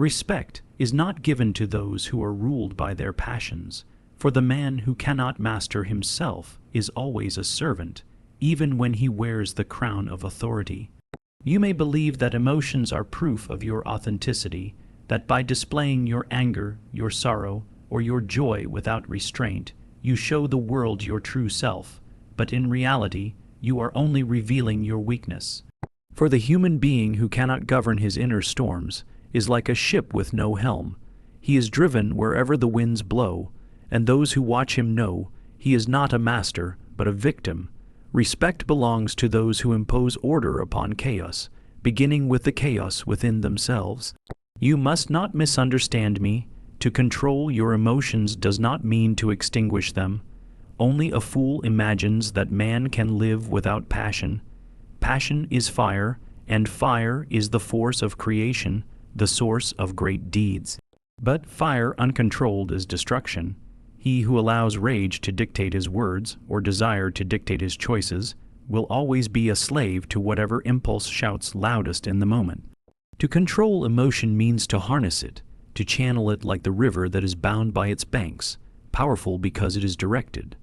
Respect is not given to those who are ruled by their passions, for the man who cannot master himself is always a servant, even when he wears the crown of authority. You may believe that emotions are proof of your authenticity, that by displaying your anger, your sorrow, or your joy without restraint, you show the world your true self, but in reality, you are only revealing your weakness. For the human being who cannot govern his inner storms is like a ship with no helm. He is driven wherever the winds blow, and those who watch him know he is not a master, but a victim. Respect belongs to those who impose order upon chaos, beginning with the chaos within themselves. You must not misunderstand me. To control your emotions does not mean to extinguish them. Only a fool imagines that man can live without passion. Passion is fire, and fire is the force of creation, the source of great deeds. But fire uncontrolled is destruction. He who allows rage to dictate his words, or desire to dictate his choices, will always be a slave to whatever impulse shouts loudest in the moment. To control emotion means to harness it, to channel it like the river that is bound by its banks, powerful because it is directed.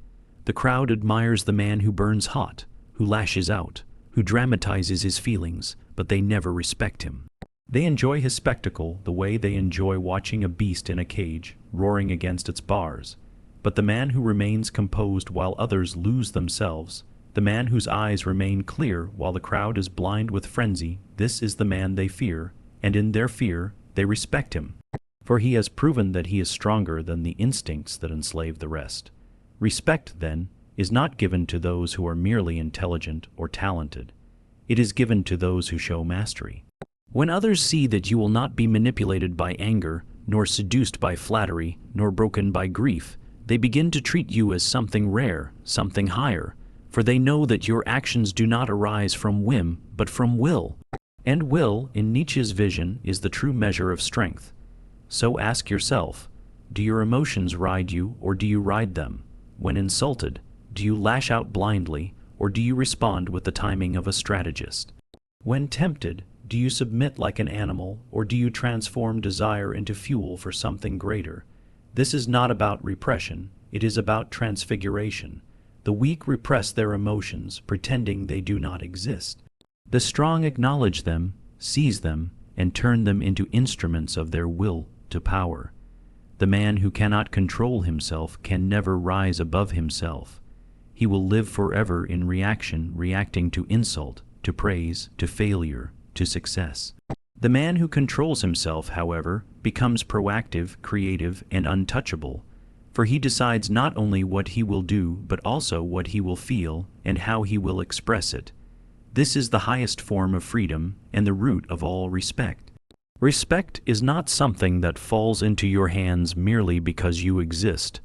The crowd admires the man who burns hot, who lashes out, who dramatizes his feelings, but they never respect him. They enjoy his spectacle the way they enjoy watching a beast in a cage, roaring against its bars. But the man who remains composed while others lose themselves, the man whose eyes remain clear while the crowd is blind with frenzy, this is the man they fear, and in their fear they respect him. For he has proven that he is stronger than the instincts that enslave the rest. Respect, then, is not given to those who are merely intelligent or talented. It is given to those who show mastery. When others see that you will not be manipulated by anger, nor seduced by flattery, nor broken by grief, they begin to treat you as something rare, something higher, for they know that your actions do not arise from whim, but from will. And will, in Nietzsche's vision, is the true measure of strength. So ask yourself, do your emotions ride you, or do you ride them? When insulted, do you lash out blindly, or do you respond with the timing of a strategist? When tempted, do you submit like an animal, or do you transform desire into fuel for something greater? This is not about repression, it is about transfiguration. The weak repress their emotions, pretending they do not exist. The strong acknowledge them, seize them, and turn them into instruments of their will to power. The man who cannot control himself can never rise above himself. He will live forever in reaction, reacting to insult, to praise, to failure, to success. The man who controls himself, however, becomes proactive, creative, and untouchable, for he decides not only what he will do, but also what he will feel and how he will express it. This is the highest form of freedom and the root of all respect. Respect is not something that falls into your hands merely because you exist,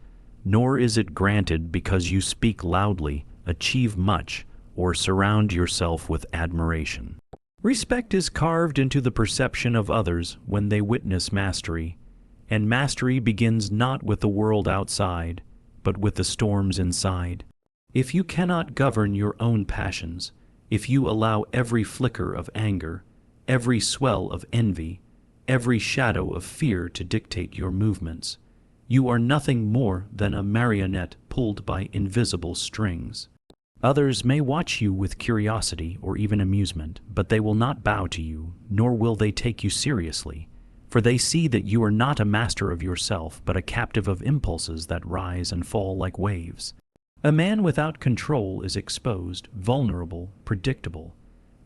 nor is it granted because you speak loudly, achieve much, or surround yourself with admiration. Respect is carved into the perception of others when they witness mastery, and mastery begins not with the world outside, but with the storms inside. If you cannot govern your own passions, if you allow every flicker of anger, every swell of envy, every shadow of fear to dictate your movements, you are nothing more than a marionette pulled by invisible strings. Others may watch you with curiosity or even amusement, but they will not bow to you, nor will they take you seriously, for they see that you are not a master of yourself, but a captive of impulses that rise and fall like waves. A man without control is exposed, vulnerable, predictable.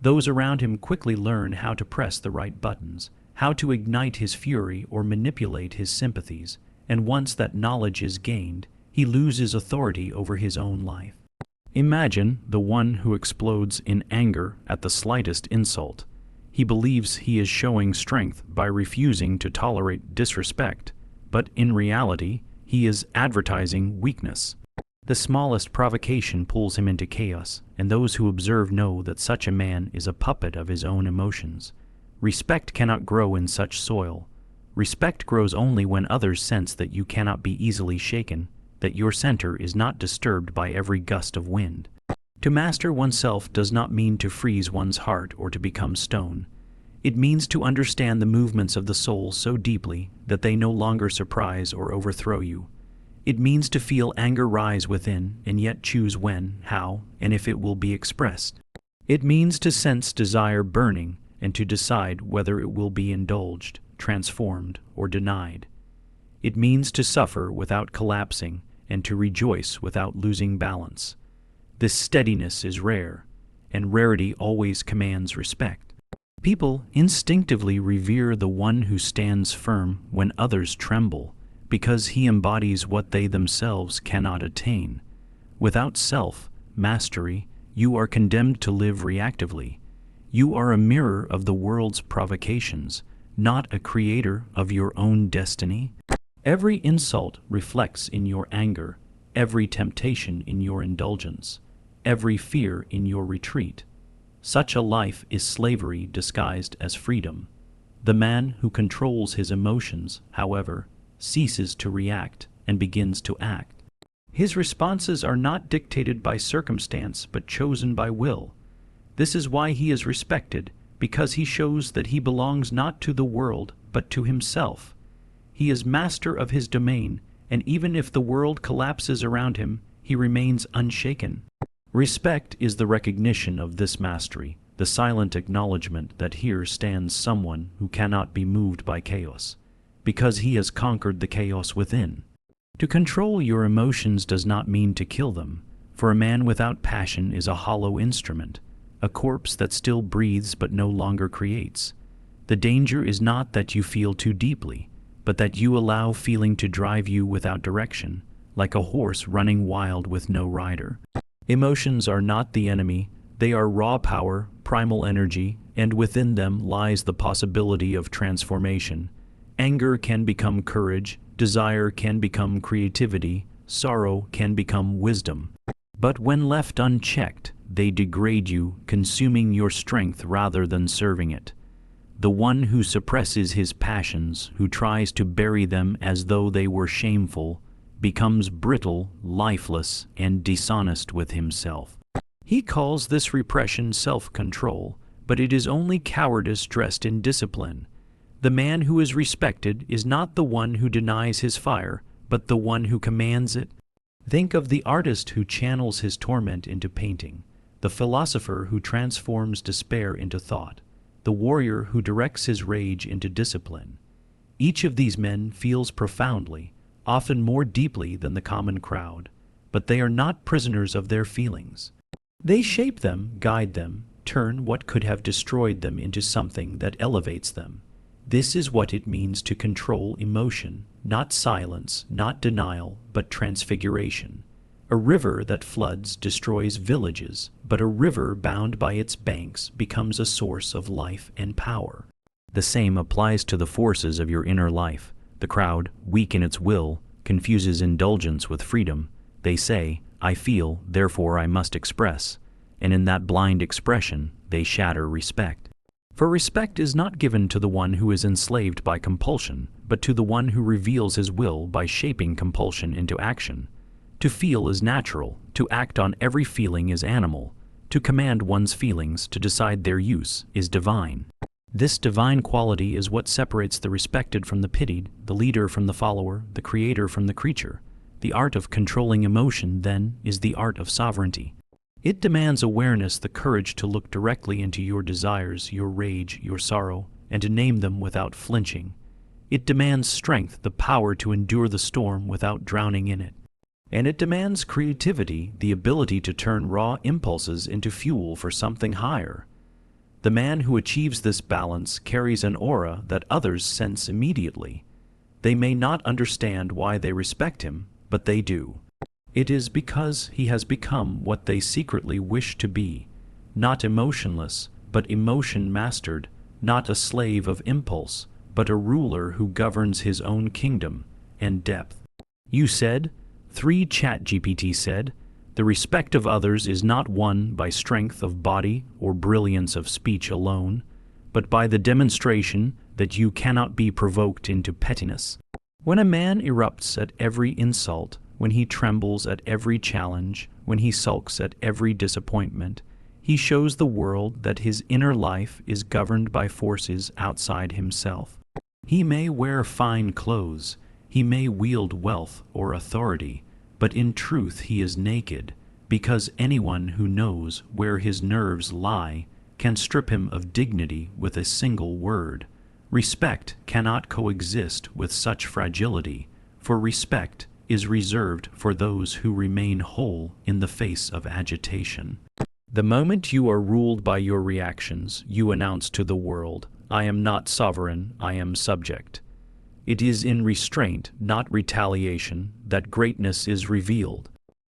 Those around him quickly learn how to press the right buttons, how to ignite his fury or manipulate his sympathies, and once that knowledge is gained, he loses authority over his own life. Imagine the one who explodes in anger at the slightest insult. He believes he is showing strength by refusing to tolerate disrespect, but in reality, he is advertising weakness. The smallest provocation pulls him into chaos, and those who observe know that such a man is a puppet of his own emotions. Respect cannot grow in such soil. Respect grows only when others sense that you cannot be easily shaken, that your center is not disturbed by every gust of wind. To master oneself does not mean to freeze one's heart or to become stone. It means to understand the movements of the soul so deeply that they no longer surprise or overthrow you. It means to feel anger rise within and yet choose when, how, and if it will be expressed. It means to sense desire burning and to decide whether it will be indulged, transformed, or denied. It means to suffer without collapsing and to rejoice without losing balance. This steadiness is rare, and rarity always commands respect. People instinctively revere the one who stands firm when others tremble, because he embodies what they themselves cannot attain. Without self-mastery, you are condemned to live reactively. You are a mirror of the world's provocations, not a creator of your own destiny. Every insult reflects in your anger, every temptation in your indulgence, every fear in your retreat. Such a life is slavery disguised as freedom. The man who controls his emotions, however, ceases to react and begins to act. His responses are not dictated by circumstance but chosen by will. This is why he is respected, because he shows that he belongs not to the world but to himself. He is master of his domain, and even if the world collapses around him, he remains unshaken. Respect is the recognition of this mastery, the silent acknowledgement that here stands someone who cannot be moved by chaos, because he has conquered the chaos within. To control your emotions does not mean to kill them, for a man without passion is a hollow instrument, a corpse that still breathes but no longer creates. The danger is not that you feel too deeply, but that you allow feeling to drive you without direction, like a horse running wild with no rider. Emotions are not the enemy, they are raw power, primal energy, and within them lies the possibility of transformation. Anger can become courage, desire can become creativity, sorrow can become wisdom. But when left unchecked, they degrade you, consuming your strength rather than serving it. The one who suppresses his passions, who tries to bury them as though they were shameful, becomes brittle, lifeless, and dishonest with himself. He calls this repression self-control, but it is only cowardice dressed in discipline. The man who is respected is not the one who denies his fire, but the one who commands it. Think of the artist who channels his torment into painting, the philosopher who transforms despair into thought, the warrior who directs his rage into discipline. Each of these men feels profoundly, often more deeply than the common crowd, but they are not prisoners of their feelings. They shape them, guide them, turn what could have destroyed them into something that elevates them. This is what it means to control emotion, not silence, not denial, but transfiguration. A river that floods destroys villages, but a river bound by its banks becomes a source of life and power. The same applies to the forces of your inner life. The crowd, weak in its will, confuses indulgence with freedom. They say, "I feel, therefore I must express," and in that blind expression, they shatter respect. For respect is not given to the one who is enslaved by compulsion, but to the one who reveals his will by shaping compulsion into action. To feel is natural, to act on every feeling is animal, to command one's feelings, to decide their use, is divine. This divine quality is what separates the respected from the pitied, the leader from the follower, the creator from the creature. The art of controlling emotion, then, is the art of sovereignty. It demands awareness, the courage to look directly into your desires, your rage, your sorrow, and to name them without flinching. It demands strength, the power to endure the storm without drowning in it. And it demands creativity, the ability to turn raw impulses into fuel for something higher. The man who achieves this balance carries an aura that others sense immediately. They may not understand why they respect him, but they do. It is because he has become what they secretly wish to be, not emotionless, but emotion mastered, not a slave of impulse, but a ruler who governs his own kingdom and depth. You said, 3 ChatGPT said, the respect of others is not won by strength of body or brilliance of speech alone, but by the demonstration that you cannot be provoked into pettiness. When a man erupts at every insult, when he trembles at every challenge, when he sulks at every disappointment, He shows the world that his inner life is governed by forces outside himself. He may wear fine clothes, he may wield wealth or authority, but in truth he is naked, because anyone who knows where his nerves lie can strip him of dignity with a single word. Respect cannot coexist with such fragility, for respect is reserved for those who remain whole in the face of agitation. The moment you are ruled by your reactions, you announce to the world, "I am not sovereign, I am subject." It is in restraint, not retaliation, that greatness is revealed.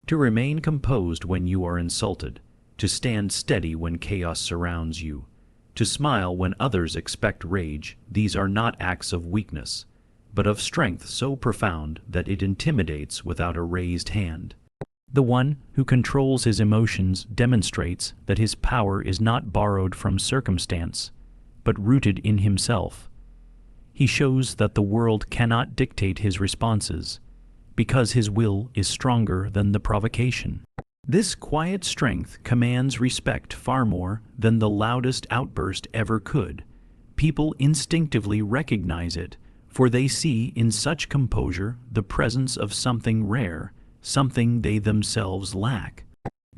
To remain composed when you are insulted, to stand steady when chaos surrounds you, to smile when others expect rage, these are not acts of weakness, but of strength so profound that it intimidates without a raised hand. The one who controls his emotions demonstrates that his power is not borrowed from circumstance, but rooted in himself. He shows that the world cannot dictate his responses, because his will is stronger than the provocation. This quiet strength commands respect far more than the loudest outburst ever could. People instinctively recognize it, for they see in such composure the presence of something rare, something they themselves lack.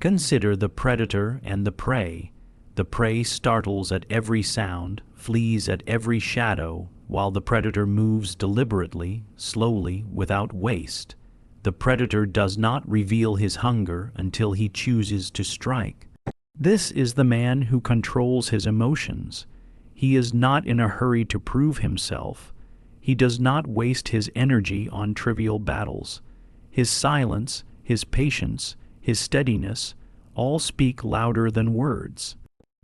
Consider the predator and the prey. The prey startles at every sound, flees at every shadow, while the predator moves deliberately, slowly, without waste. The predator does not reveal his hunger until he chooses to strike. This is the man who controls his emotions. He is not in a hurry to prove himself. He does not waste his energy on trivial battles. His silence, his patience, his steadiness, all speak louder than words.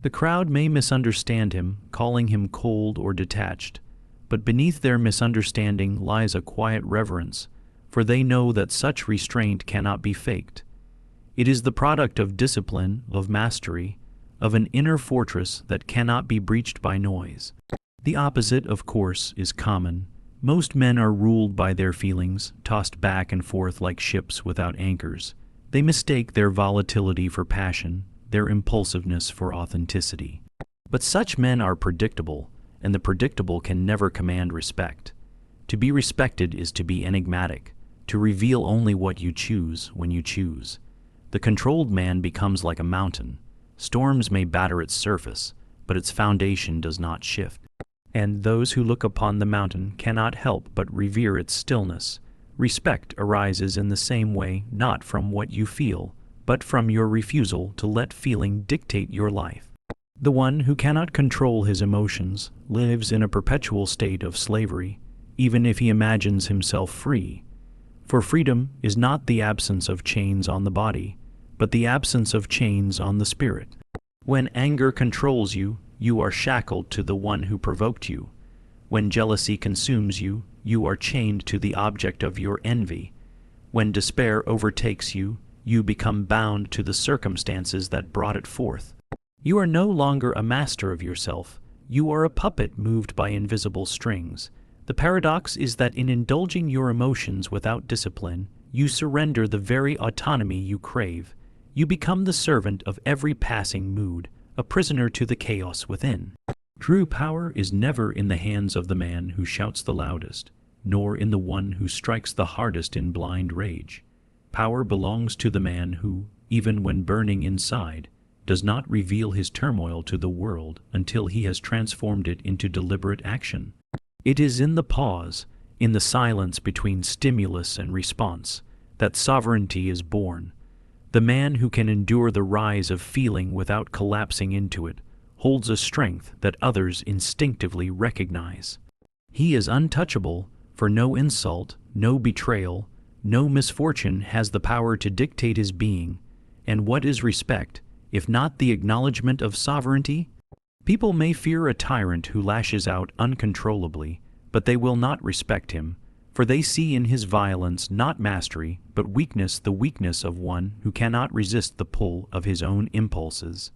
The crowd may misunderstand him, calling him cold or detached, but beneath their misunderstanding lies a quiet reverence, for they know that such restraint cannot be faked. It is the product of discipline, of mastery, of an inner fortress that cannot be breached by noise. The opposite, of course, is common. Most men are ruled by their feelings, tossed back and forth like ships without anchors. They mistake their volatility for passion, their impulsiveness for authenticity. But such men are predictable, and the predictable can never command respect. To be respected is to be enigmatic, to reveal only what you choose when you choose. The controlled man becomes like a mountain. Storms may batter its surface, but its foundation does not shift. And those who look upon the mountain cannot help but revere its stillness. Respect arises in the same way, not from what you feel, but from your refusal to let feeling dictate your life. The one who cannot control his emotions lives in a perpetual state of slavery, even if he imagines himself free. For freedom is not the absence of chains on the body, but the absence of chains on the spirit. When anger controls you, you are shackled to the one who provoked you. When jealousy consumes you, you are chained to the object of your envy. When despair overtakes you, you become bound to the circumstances that brought it forth. You are no longer a master of yourself. You are a puppet moved by invisible strings. The paradox is that in indulging your emotions without discipline, you surrender the very autonomy you crave. You become the servant of every passing mood, a prisoner to the chaos within. True power is never in the hands of the man who shouts the loudest, nor in the one who strikes the hardest in blind rage. Power belongs to the man who, even when burning inside, does not reveal his turmoil to the world until he has transformed it into deliberate action. It is in the pause, in the silence between stimulus and response, that sovereignty is born. The man who can endure the rise of feeling without collapsing into it holds a strength that others instinctively recognize. He is untouchable, for no insult, no betrayal, no misfortune has the power to dictate his being. And what is respect, if not the acknowledgement of sovereignty? People may fear a tyrant who lashes out uncontrollably, but they will not respect him, for they see in his violence not mastery, but weakness, the weakness of one who cannot resist the pull of his own impulses.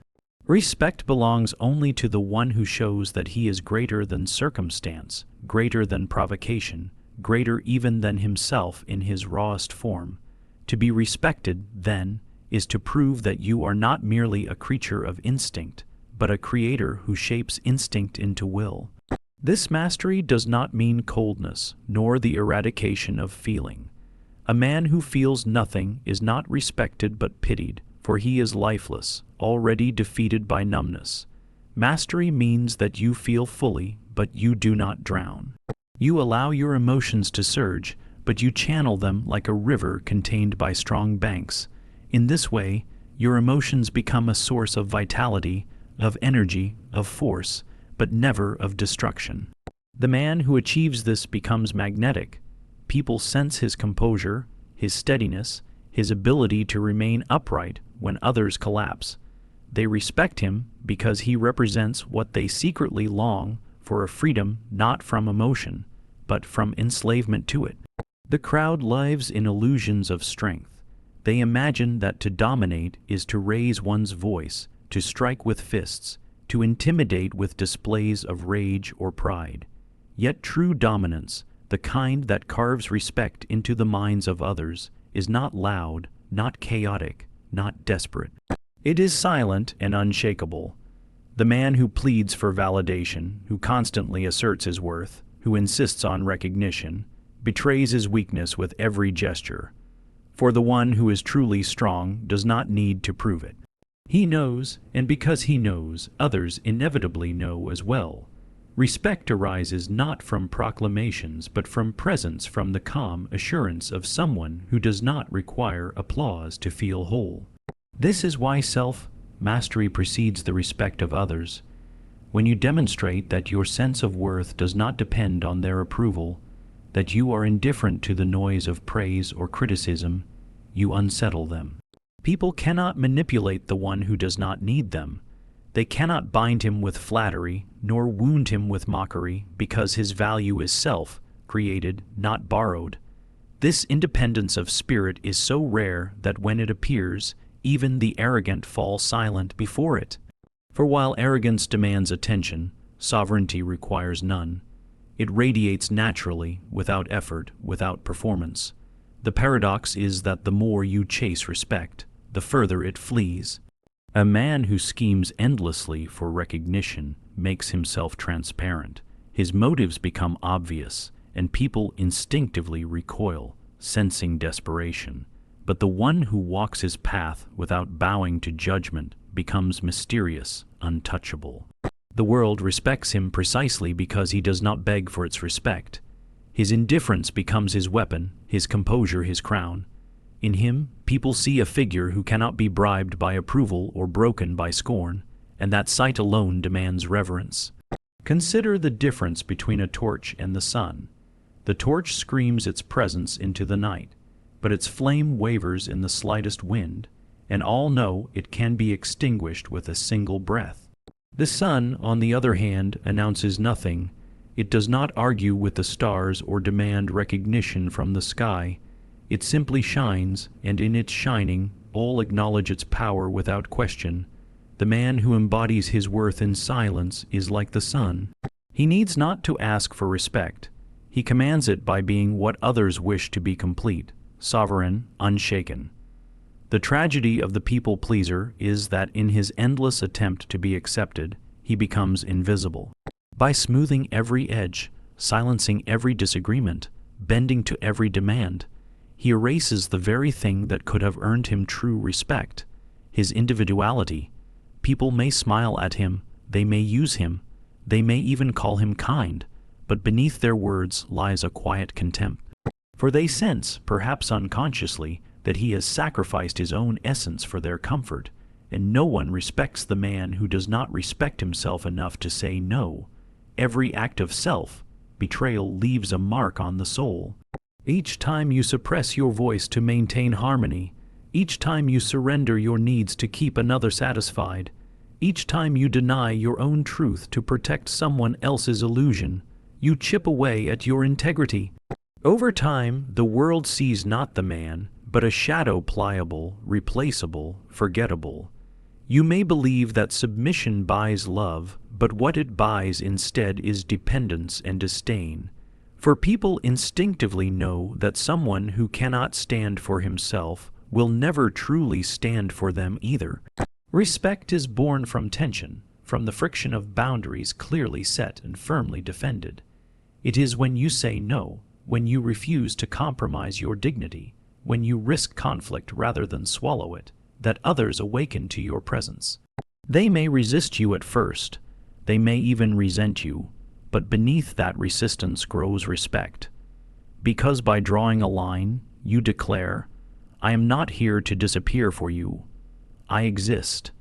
Respect belongs only to the one who shows that he is greater than circumstance, greater than provocation, greater even than himself in his rawest form. To be respected, then, is to prove that you are not merely a creature of instinct, but a creator who shapes instinct into will. This mastery does not mean coldness, nor the eradication of feeling. A man who feels nothing is not respected but pitied, for he is lifeless, already defeated by numbness. Mastery means that you feel fully, but you do not drown. You allow your emotions to surge, but you channel them like a river contained by strong banks. In this way, your emotions become a source of vitality, of energy, of force, but never of destruction. The man who achieves this becomes magnetic. People sense his composure, his steadiness, his ability to remain upright when others collapse. They respect him because he represents what they secretly long for, a freedom not from emotion, but from enslavement to it. The crowd lives in illusions of strength. They imagine that to dominate is to raise one's voice, to strike with fists, to intimidate with displays of rage or pride. Yet true dominance, the kind that carves respect into the minds of others, is not loud, not chaotic, not desperate. It is silent and unshakable. The man who pleads for validation, who constantly asserts his worth, who insists on recognition, betrays his weakness with every gesture. For the one who is truly strong does not need to prove it. He knows, and because he knows, others inevitably know as well. Respect arises not from proclamations, but from presence, from the calm assurance of someone who does not require applause to feel whole. This is why self-mastery precedes the respect of others. When you demonstrate that your sense of worth does not depend on their approval, that you are indifferent to the noise of praise or criticism, you unsettle them. People cannot manipulate the one who does not need them. They cannot bind him with flattery, nor wound him with mockery, because his value is self-created, not borrowed. This independence of spirit is so rare that when it appears, even the arrogant fall silent before it. For while arrogance demands attention, sovereignty requires none. It radiates naturally, without effort, without performance. The paradox is that the more you chase respect, the further it flees. A man who schemes endlessly for recognition makes himself transparent. His motives become obvious, and people instinctively recoil, sensing desperation. But the one who walks his path without bowing to judgment becomes mysterious, untouchable. The world respects him precisely because he does not beg for its respect. His indifference becomes his weapon, his composure his crown. In him, people see a figure who cannot be bribed by approval or broken by scorn, and that sight alone demands reverence. Consider the difference between a torch and the sun. The torch screams its presence into the night, but its flame wavers in the slightest wind, and all know it can be extinguished with a single breath. The sun, on the other hand, announces nothing. It does not argue with the stars or demand recognition from the sky. It simply shines, and in its shining, all acknowledge its power without question. The man who embodies his worth in silence is like the sun. He needs not to ask for respect. He commands it by being what others wish to be: complete, sovereign, unshaken. The tragedy of the people-pleaser is that in his endless attempt to be accepted, he becomes invisible. By smoothing every edge, silencing every disagreement, bending to every demand, he erases the very thing that could have earned him true respect, his individuality. People may smile at him, they may use him, they may even call him kind, but beneath their words lies a quiet contempt. For they sense, perhaps unconsciously, that he has sacrificed his own essence for their comfort, and no one respects the man who does not respect himself enough to say no. Every act of self-betrayal leaves a mark on the soul. Each time you suppress your voice to maintain harmony, each time you surrender your needs to keep another satisfied, each time you deny your own truth to protect someone else's illusion, you chip away at your integrity. Over time, the world sees not the man, but a shadow, pliable, replaceable, forgettable. You may believe that submission buys love, but what it buys instead is dependence and disdain. For people instinctively know that someone who cannot stand for himself will never truly stand for them either. Respect is born from tension, from the friction of boundaries clearly set and firmly defended. It is when you say no, when you refuse to compromise your dignity, when you risk conflict rather than swallow it, that others awaken to your presence. They may resist you at first, they may even resent you, but beneath that resistance grows respect. Because by drawing a line, you declare, I am not here to disappear for you. I exist,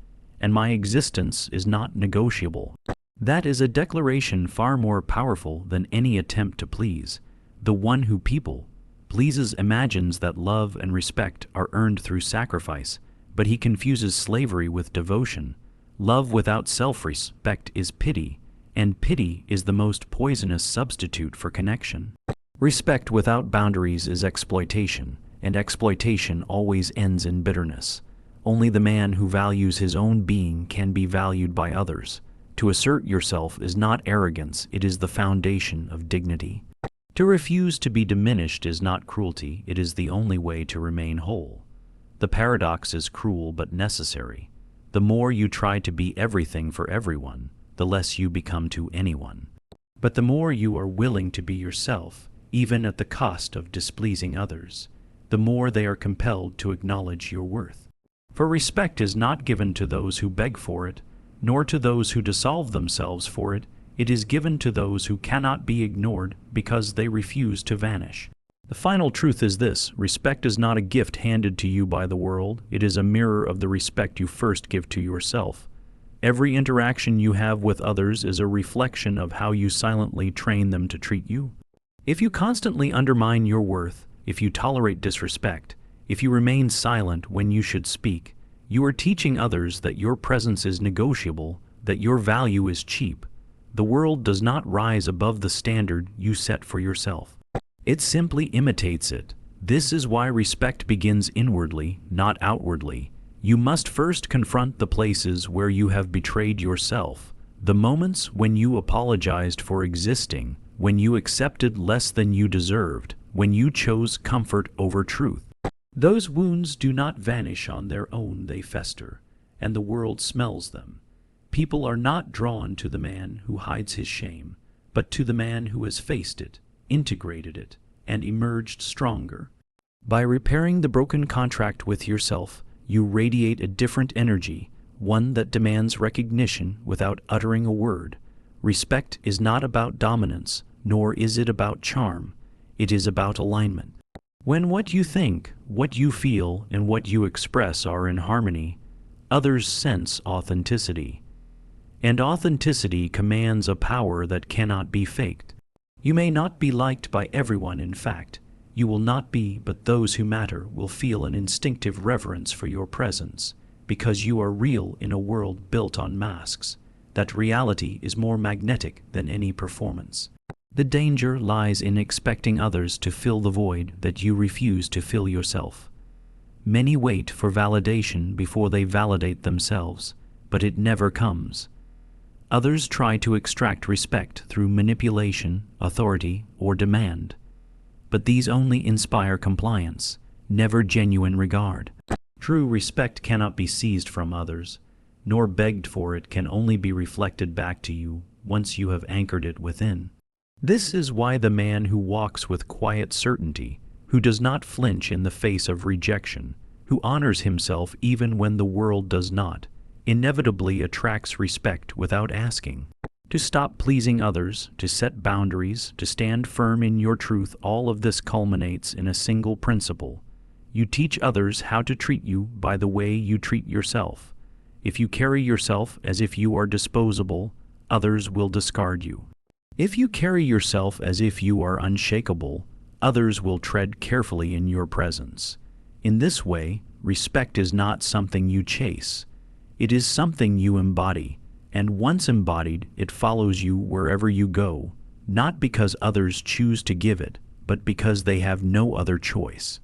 and my existence is not negotiable. That is a declaration far more powerful than any attempt to please. The one who people pleases imagines that love and respect are earned through sacrifice, but he confuses slavery with devotion. Love without self-respect is pity, and pity is the most poisonous substitute for connection. Respect without boundaries is exploitation, and exploitation always ends in bitterness. Only the man who values his own being can be valued by others. To assert yourself is not arrogance, it is the foundation of dignity. To refuse to be diminished is not cruelty, it is the only way to remain whole. The paradox is cruel but necessary. The more you try to be everything for everyone, the less you become to anyone. But the more you are willing to be yourself, even at the cost of displeasing others, the more they are compelled to acknowledge your worth. For respect is not given to those who beg for it, nor to those who dissolve themselves for it. It is given to those who cannot be ignored because they refuse to vanish. The final truth is this: respect is not a gift handed to you by the world, it is a mirror of the respect you first give to yourself. Every interaction you have with others is a reflection of how you silently train them to treat you. If you constantly undermine your worth, if you tolerate disrespect, if you remain silent when you should speak, you are teaching others that your presence is negotiable, that your value is cheap. The world does not rise above the standard you set for yourself. It simply imitates it. This is why respect begins inwardly, not outwardly. You must first confront the places where you have betrayed yourself, the moments when you apologized for existing, when you accepted less than you deserved, when you chose comfort over truth. Those wounds do not vanish on their own, they fester, and the world smells them. People are not drawn to the man who hides his shame, but to the man who has faced it, integrated it, and emerged stronger. By repairing the broken contract with yourself, you radiate a different energy, one that demands recognition without uttering a word. Respect is not about dominance, nor is it about charm. It is about alignment. When what you think, what you feel, and what you express are in harmony, others sense authenticity. And authenticity commands a power that cannot be faked. You may not be liked by everyone, in fact. You will not be, but those who matter will feel an instinctive reverence for your presence, because you are real in a world built on masks. That reality is more magnetic than any performance. The danger lies in expecting others to fill the void that you refuse to fill yourself. Many wait for validation before they validate themselves, but it never comes. Others try to extract respect through manipulation, authority, or demand. But these only inspire compliance, never genuine regard. True respect cannot be seized from others, nor begged for. It can only be reflected back to you once you have anchored it within. This is why the man who walks with quiet certainty, who does not flinch in the face of rejection, who honors himself even when the world does not, inevitably attracts respect without asking. To stop pleasing others, to set boundaries, to stand firm in your truth, all of this culminates in a single principle. You teach others how to treat you by the way you treat yourself. If you carry yourself as if you are disposable, others will discard you. If you carry yourself as if you are unshakable, others will tread carefully in your presence. In this way, respect is not something you chase. It is something you embody, and once embodied, it follows you wherever you go, not because others choose to give it, but because they have no other choice.